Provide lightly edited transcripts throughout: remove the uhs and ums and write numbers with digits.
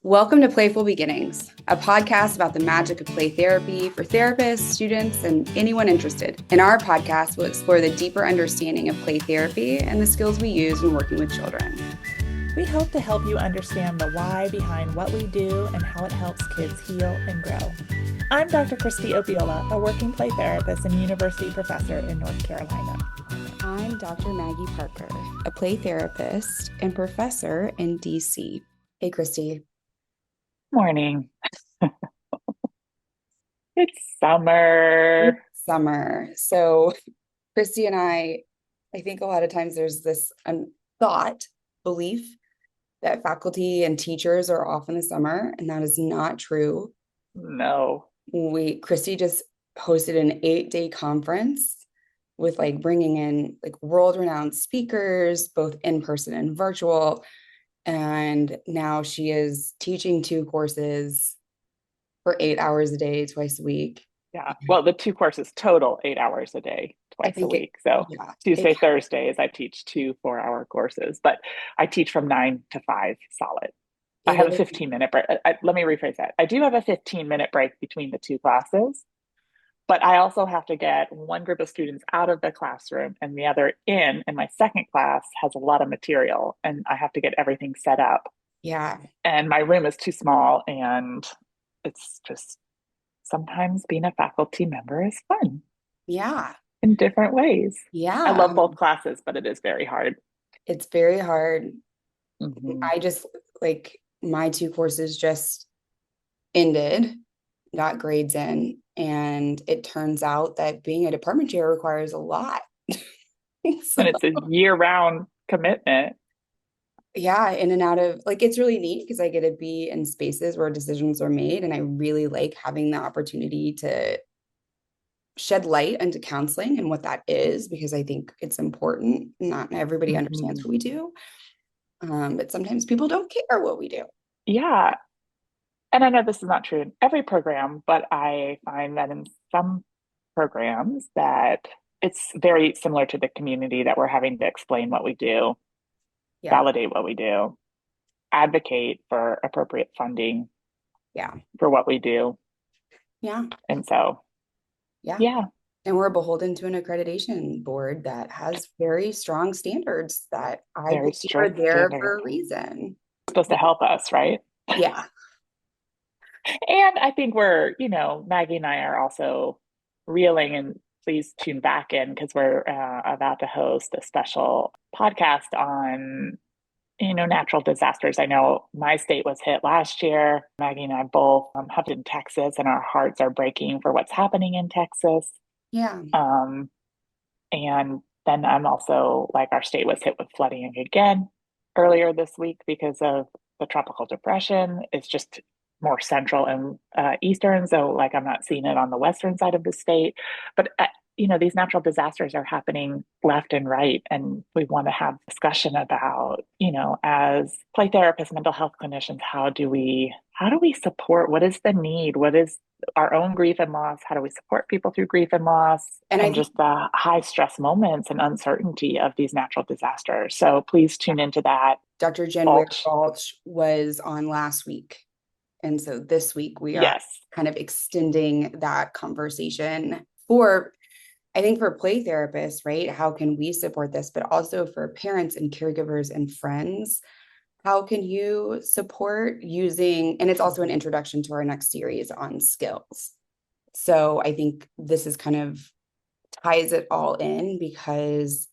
Welcome to Playful Beginnings, a podcast about the magic of play therapy for therapists, students, and anyone interested. In our podcast, we'll explore the deeper understanding of play therapy and the skills we use when working with children. We hope to help you understand the why behind what we do and how it helps kids heal and grow. I'm Dr. Kristie Opiola, a working play therapist and university professor in North Carolina. I'm Dr. Maggie Parker, a play therapist and professor in DC. Hey, Kristie. Morning. It's summer. Summer. So Kristie and I think a lot of times there's this belief that faculty and teachers are off in the summer, and that is not true. No. Kristie just hosted an 8-day conference with bringing in world-renowned speakers, both in person and virtual. And now she is teaching 2 courses for 8 hours a day, twice a week. Yeah. Well, the 2 courses total 8 hours a day, twice a week. Tuesday, Thursdays, I teach 2 4-hour courses, but I teach from 9 to 5 solid. I have a 15-minute break. Let me rephrase that. I do have a 15-minute break between the 2 classes, but I also have to get one group of students out of the classroom and the other in. And my second class has a lot of material and I have to get everything set up. Yeah. And my room is too small, and it's just sometimes being a faculty member is fun. Yeah. In different ways. Yeah. I love both classes, but it is very hard. It's very hard. Mm-hmm. I just my 2 courses just ended, got grades in, and it turns out that being a department chair requires a lot. And it's a year-round commitment. Yeah, in and out of it's really neat because I get to be in spaces where decisions are made, and I really like having the opportunity to shed light into counseling and what that is, because I think it's important. Not everybody understands what we do, but sometimes people don't care what we do. Yeah. And I know this is not true in every program, but I find that in some programs that it's very similar to the community, that we're having to explain what we do, validate what we do, advocate for appropriate funding for what we do. Yeah. And so, yeah. And we're beholden to an accreditation board that has very strong standards that I think are there for a reason. It's supposed to help us, right? Yeah. And I think we're, Maggie and I are also reeling, and please tune back in because we're about to host a special podcast on, natural disasters. I know my state was hit last year. Maggie and I both have been in Texas, and our hearts are breaking for what's happening in Texas. Yeah. And then I'm also our state was hit with flooding again earlier this week because of the tropical depression. It's just more central and eastern. So I'm not seeing it on the western side of the state, but these natural disasters are happening left and right. And we want to have discussion about, as play therapists, mental health clinicians, how do we support? What is the need? What is our own grief and loss? How do we support people through grief and loss? And just the high stress moments and uncertainty of these natural disasters. So please tune into that. Dr. Jen Balch was on last week. And so this week we are kind of extending that conversation for play therapists, right? How can we support this? But also for parents and caregivers and friends, how can you support using, and it's also an introduction to our next series on skills. So I think this is kind of ties it all in, because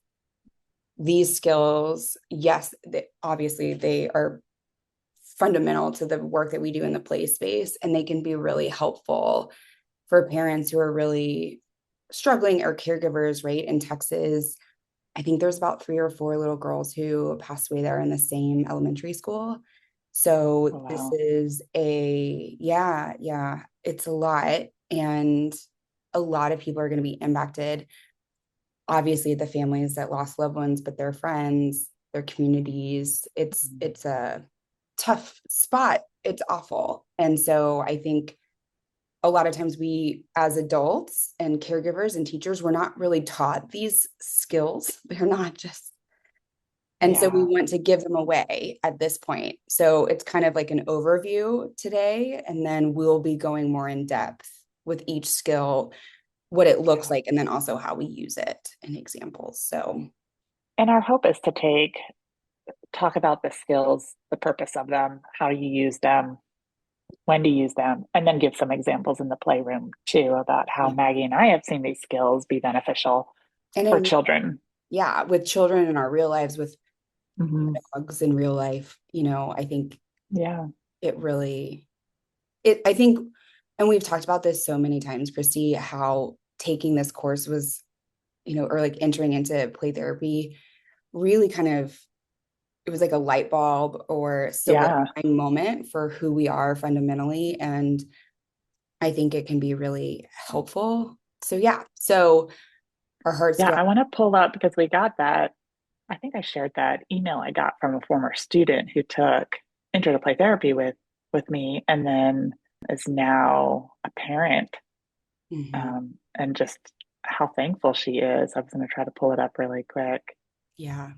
these skills, obviously they are fundamental to the work that we do in the play space, and they can be really helpful for parents who are really struggling, or caregivers, right? In Texas, I think there's about 3 or 4 little girls who passed away there in the same elementary school. So This is it's a lot, and a lot of people are going to be impacted. Obviously the families that lost loved ones, but their friends, their communities, it's a tough spot. It's awful. And so I think a lot of times we, as adults and caregivers and teachers, we're not really taught these skills. They're not just And so we want to give them away at this point. So it's kind of like an overview today, and then we'll be going more in depth with each skill, what it looks like, and then also how we use it in examples. So, and our hope is to talk about the skills, the purpose of them, how you use them, when to use them, and then give some examples in the playroom too about how Maggie and I have seen these skills be beneficial for children. Yeah, with children in our real lives, with dogs in real life, I think it really, I think, and we've talked about this so many times, Kristie, how taking this course was, or like entering into play therapy really kind of, it was like a light bulb or solidifying moment for who we are fundamentally. And I think it can be really helpful. So our hearts go. I want to pull up because we got that. I think I shared that email I got from a former student who took intro to play therapy with me and then is now a parent. And just how thankful she is. I was going to try to pull it up really quick. Yeah,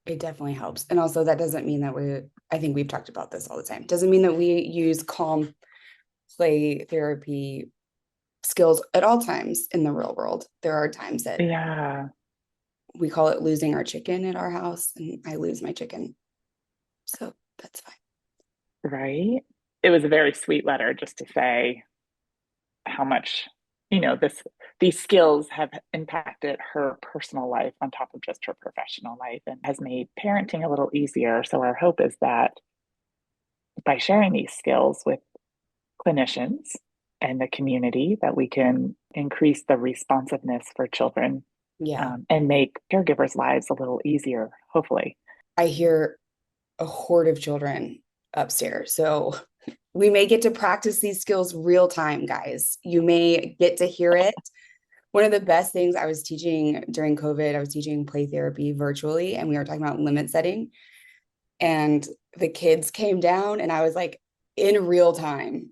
it definitely helps. And also that doesn't mean that I think we've talked about this all the time. Doesn't mean that we use calm play therapy skills at all times in the real world. There are times that we call it losing our chicken at our house, and I lose my chicken. So that's fine. Right. It was a very sweet letter just to say how much, these skills have impacted her personal life on top of just her professional life and has made parenting a little easier. So our hope is that by sharing these skills with clinicians and the community, that we can increase the responsiveness for children and make caregivers' lives a little easier, hopefully. I hear a horde of children upstairs. So we may get to practice these skills real time, guys. You may get to hear it. One of the best things I was teaching during COVID, I was teaching play therapy virtually, and we were talking about limit setting. And the kids came down, and I was like, in real time.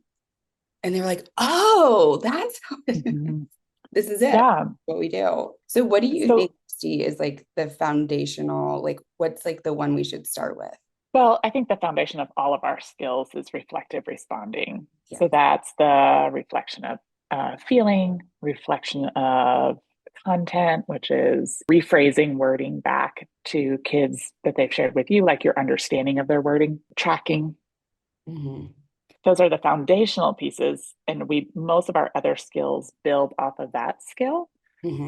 And they were like, oh, that's how this is it. Yeah. What we do. So what do you think, Steve, is like the foundational, like what's like the one we should start with? Well, I think the foundation of all of our skills is reflective responding. Yeah. So that's the reflection of feeling, reflection of content, which is rephrasing wording back to kids that they've shared with you, like your understanding of their wording, tracking. Those are the foundational pieces. And most of our other skills build off of that skill.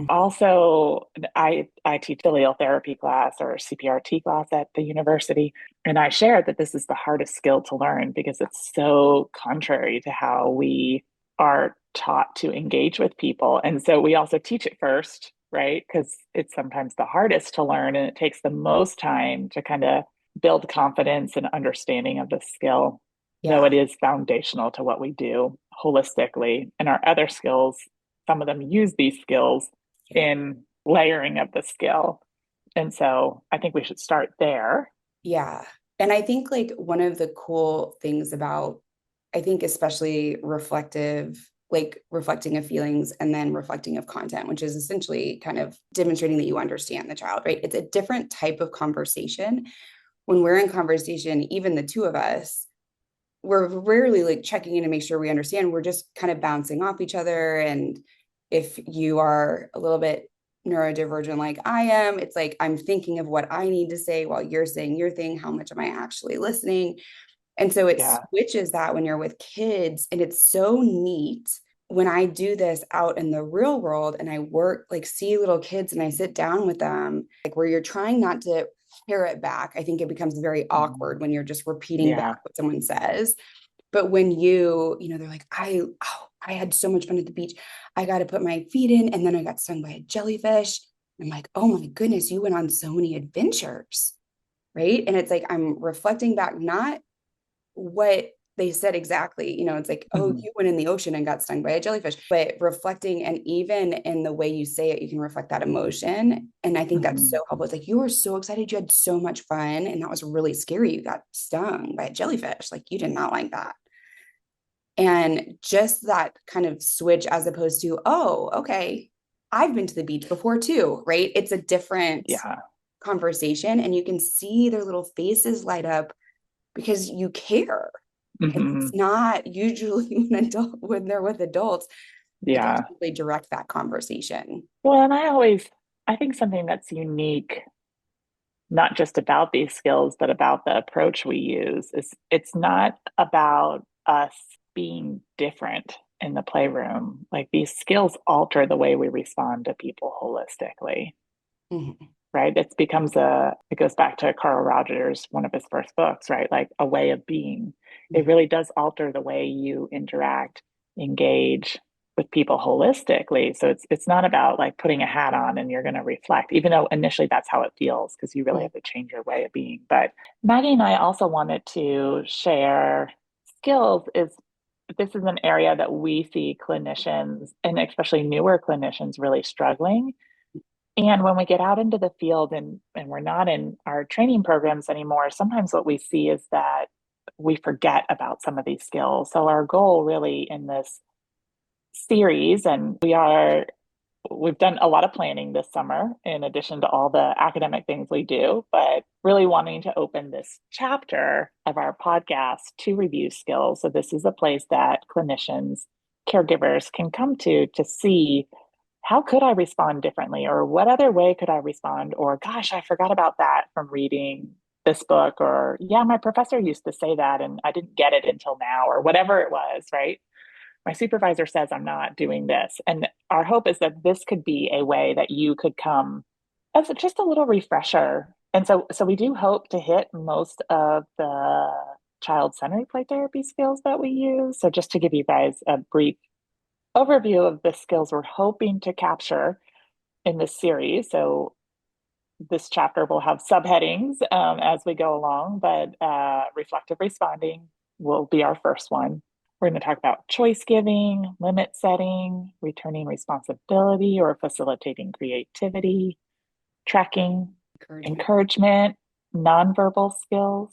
Also, I teach filial therapy class or CPRT class at the university. And I shared that this is the hardest skill to learn because it's so contrary to how we are taught to engage with people. And so we also teach it first, right? Because it's sometimes the hardest to learn and it takes the most time to kind of build confidence and understanding of the skill, though it is foundational to what we do holistically. And our other skills, some of them use these skills in layering of the skill. And so I think we should start there. Yeah. And I think like one of the cool things about, I think especially reflecting of feelings and then reflecting of content, which is essentially kind of demonstrating that you understand the child, right? It's a different type of conversation. When we're in conversation, even the two of us, we're rarely like checking in to make sure we understand. We're just kind of bouncing off each other. And if you are a little bit neurodivergent like I am, it's like I'm thinking of what I need to say while you're saying your thing. How much am I actually listening? And so it switches that when you're with kids. And it's so neat when I do this out in the real world and I work, like see little kids and I sit down with them, like where you're trying not to parrot back. I think it becomes very awkward when you're just repeating back what someone says. But when they're like, I had so much fun at the beach. I got to put my feet in. And then I got stung by a jellyfish. I'm like, oh my goodness, you went on so many adventures. Right. And it's like, I'm reflecting back, not what they said exactly. It's like, oh, you went in the ocean and got stung by a jellyfish, but reflecting, and even in the way you say it, you can reflect that emotion. And I think that's so helpful. It's like, you were so excited. You had so much fun. And that was really scary. You got stung by a jellyfish. Like you did not like that. And just that kind of switch, as opposed to, oh, okay, I've been to the beach before too, right? It's a different conversation and you can see their little faces light up because you care. And it's not usually when they're with adults, you can really direct that conversation. Well, and I think something that's unique, not just about these skills, but about the approach we use is it's not about us being different in the playroom. Like these skills alter the way we respond to people holistically. Right? It goes back to Carl Rogers, one of his first books, right? Like a way of being. It really does alter the way you interact, engage with people holistically. So it's not about like putting a hat on and you're going to reflect, even though initially that's how it feels because you really have to change your way of being. But Maggie and I also wanted to share skills this is an area that we see clinicians and especially newer clinicians really struggling. And when we get out into the field and we're not in our training programs anymore, sometimes what we see is that we forget about some of these skills. So our goal really in this series, and we've done a lot of planning this summer in addition to all the academic things we do, but really wanting to open this chapter of our podcast to review skills. So this is a place that clinicians, caregivers can come to see how could I respond differently? Or what other way could I respond? Or gosh, I forgot about that from reading this book. Or yeah, my professor used to say that and I didn't get it until now, or whatever it was, right? My supervisor says I'm not doing this. And our hope is that this could be a way that you could come as just a little refresher. And so we do hope to hit most of the child-centered play therapy skills that we use. So just to give you guys a brief overview of the skills we're hoping to capture in this series. So this chapter will have subheadings as we go along, but reflective responding will be our first one. We're going to talk about choice giving, limit setting, returning responsibility or facilitating creativity, tracking, encouragement, nonverbal skills,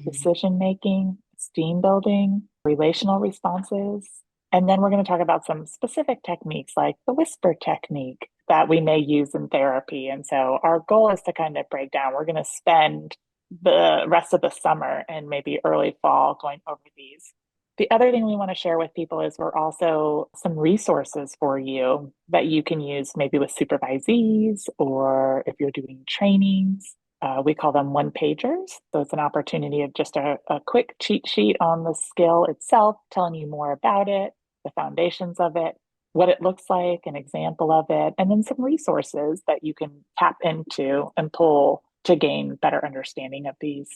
decision making, esteem building, relational responses. And then we're going to talk about some specific techniques like the whisper technique that we may use in therapy. And so our goal is to kind of break down. We're going to spend the rest of the summer and maybe early fall going over these. The other thing we want to share with people is we're also some resources for you that you can use maybe with supervisees or if you're doing trainings. We call them one-pagers. So it's an opportunity of just a quick cheat sheet on the skill itself, telling you more about it, the foundations of it, what it looks like, an example of it, and then some resources that you can tap into and pull to gain better understanding of these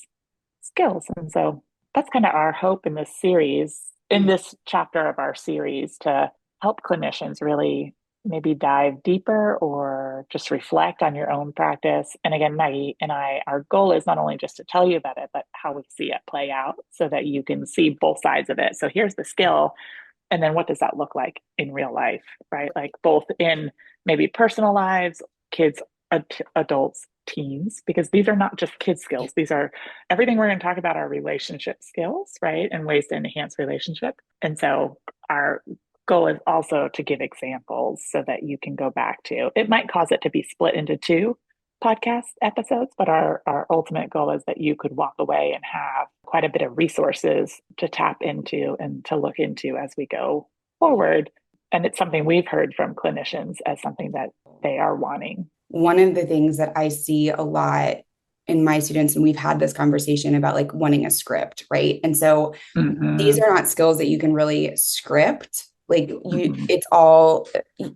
skills. And so that's kind of our hope in this series, in this chapter of our series, to help clinicians really maybe dive deeper or just reflect on your own practice. And again, Maggie and I, our goal is not only just to tell you about it, but how we see it play out so that you can see both sides of it. So here's the skill. And then what does that look like in real life, right? Like both in maybe personal lives, kids, adults, teens, because these are not just kid skills. These are everything we're going to talk about are relationship skills, right? And ways to enhance relationship. And so our goal is also to give examples so that you can go back to. It might cause it to be split into two podcast episodes, but our ultimate goal is that you could walk away and have quite a bit of resources to tap into and to look into as we go forward. And it's something we've heard from clinicians as something that they are wanting. One of the things that I see a lot in my students, and we've had this conversation about like wanting a script, right? And so these are not skills that you can really script. Like it's all,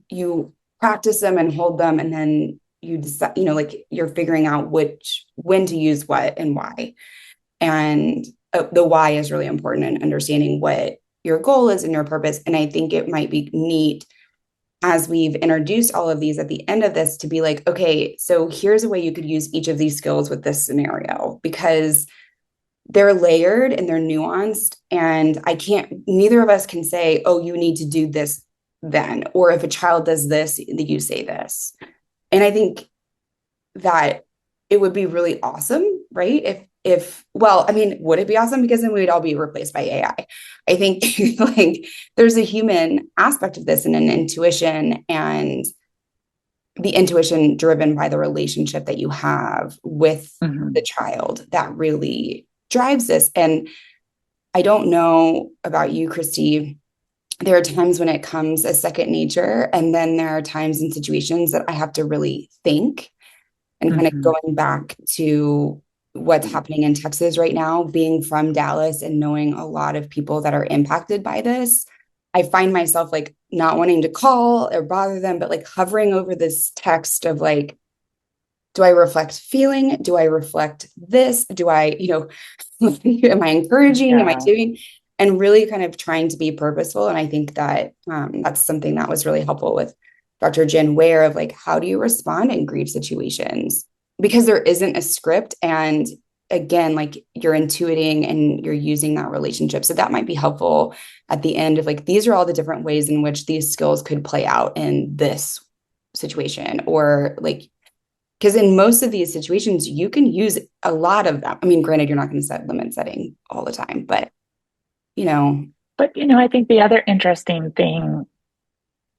you practice them and hold them, and then you decide, like you're figuring out when to use what and why. And the why is really important in understanding what your goal is and your purpose. And I think it might be neat as we've introduced all of these at the end of this to be like, okay, so here's a way you could use each of these skills with this scenario, because they're layered and they're nuanced. And neither of us can say, oh, you need to do this then, or if a child does this, you say this. And I think that it would be really awesome, right? Would it be awesome? Because then we would all be replaced by AI. I think like there's a human aspect of this and an intuition and the intuition driven by the relationship that you have with the child that really drives this. And I don't know about you, Kristie. There are times when it comes as second nature, and then there are times and situations that I have to really think. And kind of going back to what's happening in Texas right now, being from Dallas and knowing a lot of people that are impacted by this, I find myself like not wanting to call or bother them, but like hovering over this text of like, do I reflect feeling? Do I reflect this? Do I, am I encouraging? Am I doing? And really kind of trying to be purposeful. And I think that that's something that was really helpful with Dr. Jen Ware of like, how do you respond in grief situations? Because there isn't a script. And again, like you're intuiting and you're using that relationship. So that might be helpful at the end of like, these are all the different ways in which these skills could play out in this situation. Or like, because in most of these situations, you can use a lot of them. I mean, granted, you're not going to set limit setting all the time, but I think the other interesting thing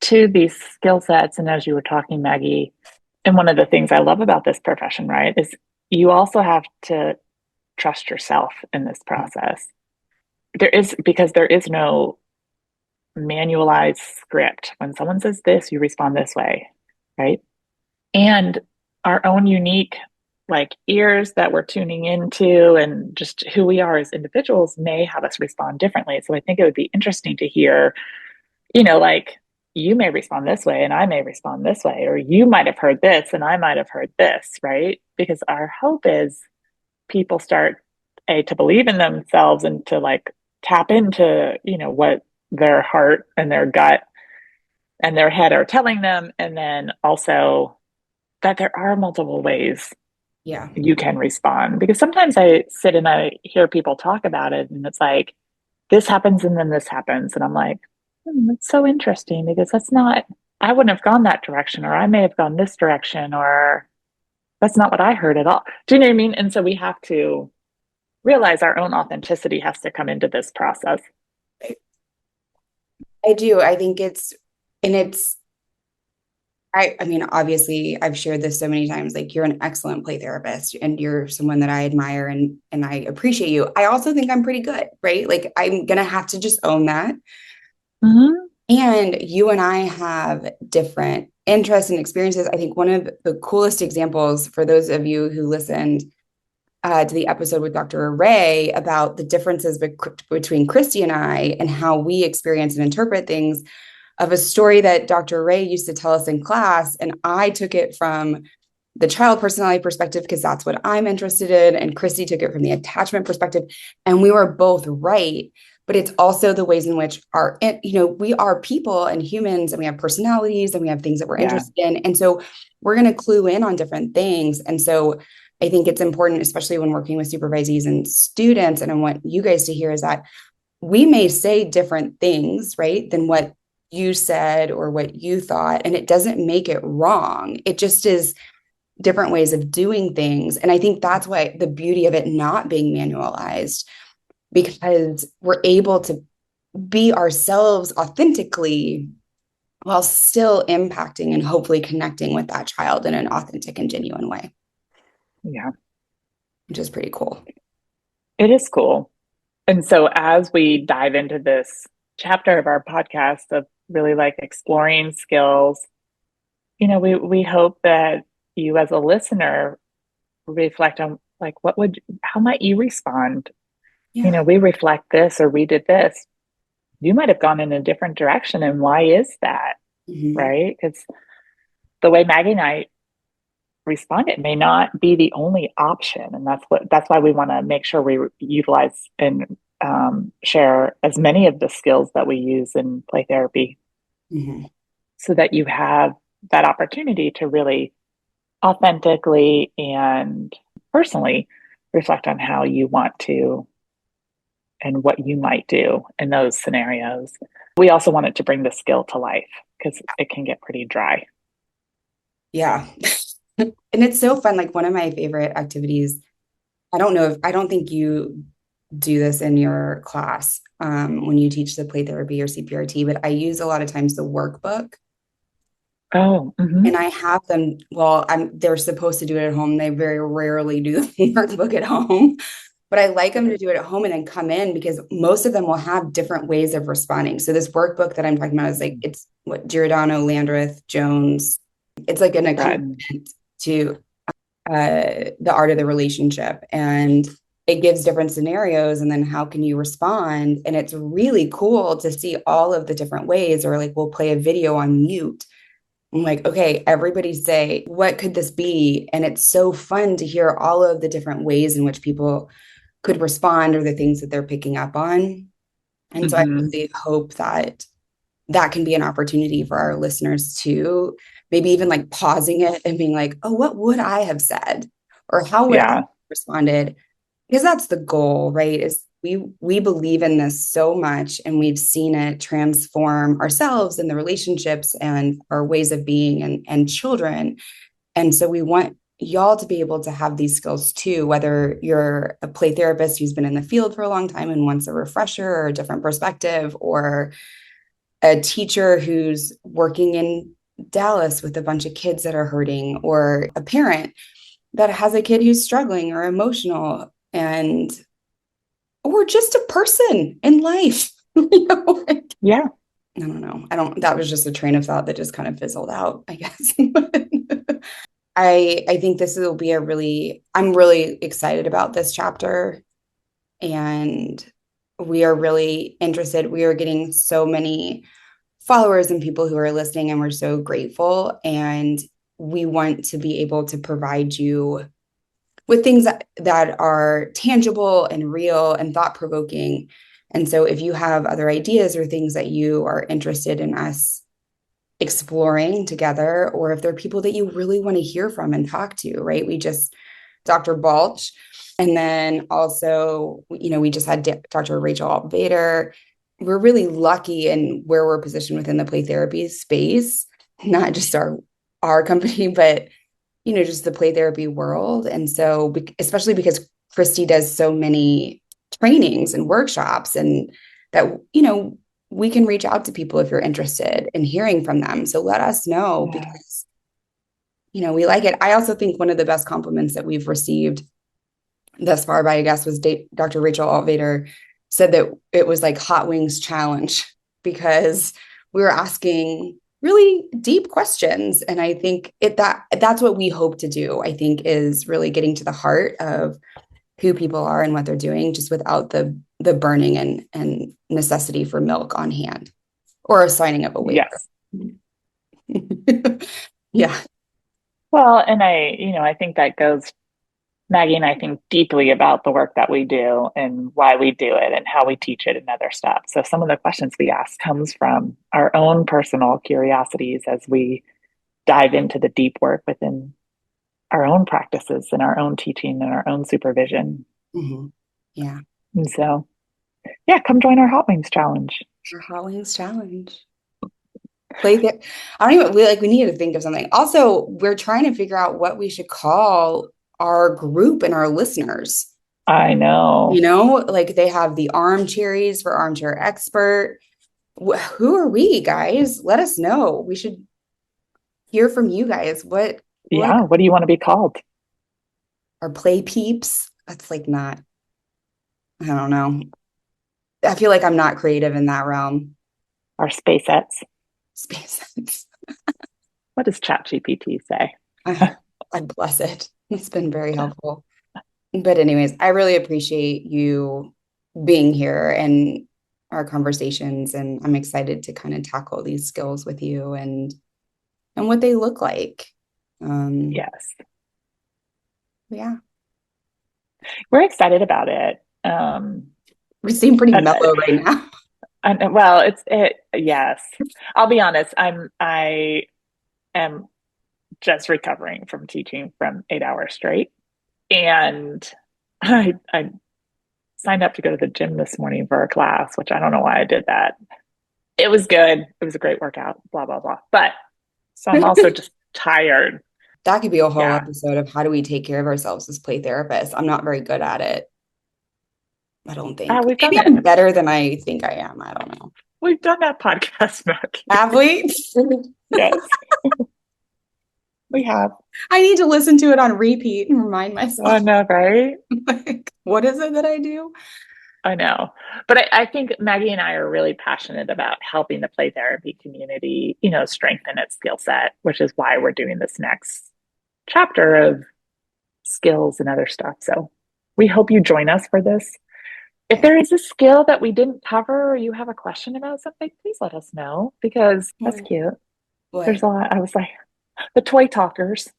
to these skill sets, and as you were talking, Maggie, and one of the things I love about this profession, right, is you also have to trust yourself in this process. Because there is no manualized script. When someone says this, you respond this way, right? And our own unique like ears that we're tuning into and just who we are as individuals may have us respond differently. So I think it would be interesting to hear, like you may respond this way and I may respond this way, or you might have heard this and I might have heard this, right? Because our hope is people start to believe in themselves and to like tap into, what their heart and their gut and their head are telling them. And then also that there are multiple ways you can respond. Because sometimes I sit and I hear people talk about it and it's like, this happens and then this happens. And I'm like, that's so interesting because that's not, I wouldn't have gone that direction, or I may have gone this direction, or that's not what I heard at all. Do you know what I mean? And so we have to realize our own authenticity has to come into this process. I do. I think I mean, obviously I've shared this so many times, like you're an excellent play therapist and you're someone that I admire and I appreciate you. I also think I'm pretty good, right? Like I'm going to have to just own that. And you and I have different interests and experiences. I think one of the coolest examples for those of you who listened to the episode with Dr. Ray about the differences between Kristie and I and how we experience and interpret things, of a story that Dr. Ray used to tell us in class. And I took it from the child personality perspective because that's what I'm interested in. And Kristie took it from the attachment perspective. And we were both right. But it's also the ways in which we are people and humans, and we have personalities and we have things that we're interested in. And so we're going to clue in on different things. And so I think it's important, especially when working with supervisees and students, and I want you guys to hear is that we may say different things, right, than what you said or what you thought, and it doesn't make it wrong. It just is different ways of doing things. And I think that's why the beauty of it not being manualized, because we're able to be ourselves authentically while still impacting and hopefully connecting with that child in an authentic and genuine way. Yeah. Which is pretty cool. It is cool. And so as we dive into this chapter of our podcast of really like exploring skills, we hope that you as a listener reflect on like, how might you respond? We reflect this or we did this. You might have gone in a different direction. And why is that? Right? Because the way Maggie and I respond, it may not be the only option. And that's why we want to make sure we utilize and share as many of the skills that we use in play therapy so that you have that opportunity to really authentically and personally reflect on how you want to and what you might do in those scenarios. We also wanted to bring the skill to life because it can get pretty dry. Yeah. And it's so fun. Like one of my favorite activities, I don't think you do this in your class when you teach the play therapy or CPRT, but I use a lot of times the workbook Oh, And I have them, well, they're supposed to do it at home. They very rarely do the workbook at home, but I like them to do it at home and then come in because most of them will have different ways of responding. So this workbook that I'm talking about is like, it's what Giordano, Landreth, Jones. It's like an accompaniment to the art of the relationship. And it gives different scenarios and then how can you respond? And it's really cool to see all of the different ways, or like we'll play a video on mute. I'm like, okay, everybody say, what could this be? And it's so fun to hear all of the different ways in which people could respond or the things that they're picking up on. And so I really hope that that can be an opportunity for our listeners to maybe even like pausing it and being like, oh, what would I have said? Or how would I have responded? Because that's the goal, right? Is we believe in this so much and we've seen it transform ourselves and the relationships and our ways of being and children. And so we want y'all to be able to have these skills too, whether you're a play therapist who's been in the field for a long time and wants a refresher or a different perspective, or a teacher who's working in Dallas with a bunch of kids that are hurting, or a parent that has a kid who's struggling or emotional, and or just a person in life. Yeah. I don't know. That was just a train of thought that just kind of fizzled out, I guess. I think this will be I'm really excited about this chapter, and we are really interested. We are getting so many followers and people who are listening, and we're so grateful. And we want to be able to provide you with things that are tangible and real and thought-provoking. And so if you have other ideas or things that you are interested in us exploring together, or if there are people that you really want to hear from and talk to, right? Dr. Balch, and then also, we just had Dr. Rachel Altvader. We're really lucky in where we're positioned within the play therapy space, not just our company, but just the play therapy world. And so, especially because Kristie does so many trainings and workshops, and that, we can reach out to people if you're interested in hearing from them. So let us know, because, we like it. I also think one of the best compliments that we've received thus far by a guest was Dr. Rachel Altvader said that it was like Hot Wings Challenge, because we were asking really deep questions. And I think that's what we hope to do, I think, is really getting to the heart of who people are and what they're doing, just without the burning and necessity for milk on hand or signing up a waiver. Yes. Yeah. Well, and I think that goes, Maggie and I think deeply about the work that we do and why we do it and how we teach it and other stuff. So some of the questions we ask comes from our own personal curiosities as we dive into the deep work within our own practices and our own teaching and our own supervision. Mm-hmm. Yeah. And so, yeah, come join our Hot Wings Challenge. Our Hot Wings Challenge. I don't even, we need to think of something. Also, we're trying to figure out what we should call our group and our listeners. I know. Like they have the armchairies for armchair expert. Who are we, guys? Let us know. We should hear from you guys. What do you want to be called? Our play peeps? That's like not, I don't know. I feel like I'm not creative in that realm. Our spaceettes. Spaceettes. What does ChatGPT say? I bless it. It's been very helpful. But anyways, I really appreciate you being here and our conversations, and I'm excited to kind of tackle these skills with you and what they look like. Yes. Yeah. We're excited about it. We seem pretty mellow right now. Well, yes. I'll be honest. I am just recovering from teaching from 8 hours straight. And I signed up to go to the gym this morning for a class, which I don't know why I did that. It was good. It was a great workout, blah, blah, blah. But so I'm also just tired. That could be a whole episode of how do we take care of ourselves as play therapists. I'm not very good at it. I don't think. Maybe I'm better than I think I am. I don't know. We've done that podcast, Mac. Have we? Yes. We have. I need to listen to it on repeat and remind myself. I know, right? Like, what is it that I do? I know. But I think Maggie and I are really passionate about helping the play therapy community, strengthen its skill set, which is why we're doing this next chapter of skills and other stuff. So we hope you join us for this. If there is a skill that we didn't cover or you have a question about something, please let us know because that's cute. What? There's a lot. I was like, the toy talkers.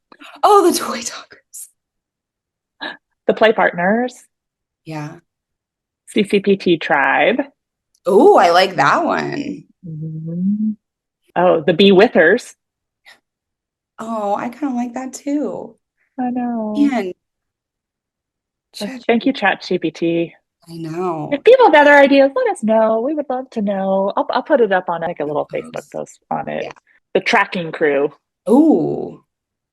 Oh, the toy talkers. The play partners. Yeah. CCPT tribe. Oh, I like that one. Mm-hmm. Oh, the Be Withers. Oh, I kind of like that too. I know. And Thank you, ChatGPT. I know. If people have other ideas, let us know. We would love to know. I'll put it up on like a little Facebook post on it. Yeah. The tracking crew. Oh.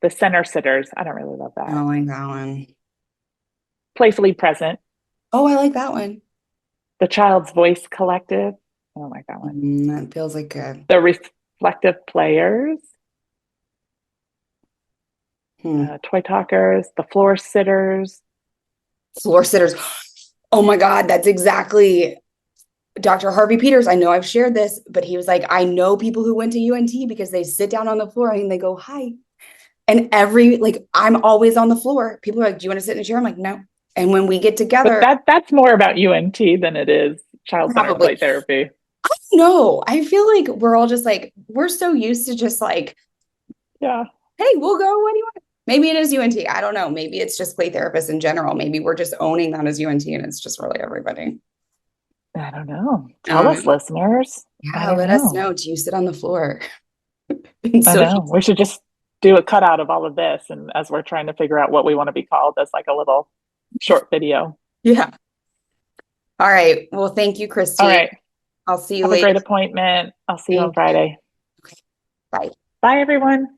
The center sitters. I don't really love that. I don't like that one. Playfully present. Oh, I like that one. The child's voice collective. I don't like that one. That feels like good. The reflective players. Toy talkers. The floor sitters. Floor sitters. Oh my God, that's exactly Dr. Harvey Peters. I know I've shared this, but he was like, I know people who went to UNT because they sit down on the floor and they go, hi. And I'm always on the floor. People are like, do you want to sit in a chair? I'm like, no. And when we get together. But that's more about UNT than it is child-centered play therapy. I don't know. I feel like we're all just like, we're so used to just like, yeah. Hey, we'll go. What do you want? Maybe it is UNT. I don't know. Maybe it's just play therapists in general. Maybe we're just owning that as UNT and it's just really everybody. I don't know. Tell us, listeners. Yeah, let us know. Do you sit on the floor? I know. We should just do a cutout of all of this. And as we're trying to figure out what we want to be called, as like a little short video. Yeah. All right. Well, thank you, Kristie. All right. I'll see you later. Have a great appointment. I'll see you on Friday. Okay. Bye. Bye, everyone.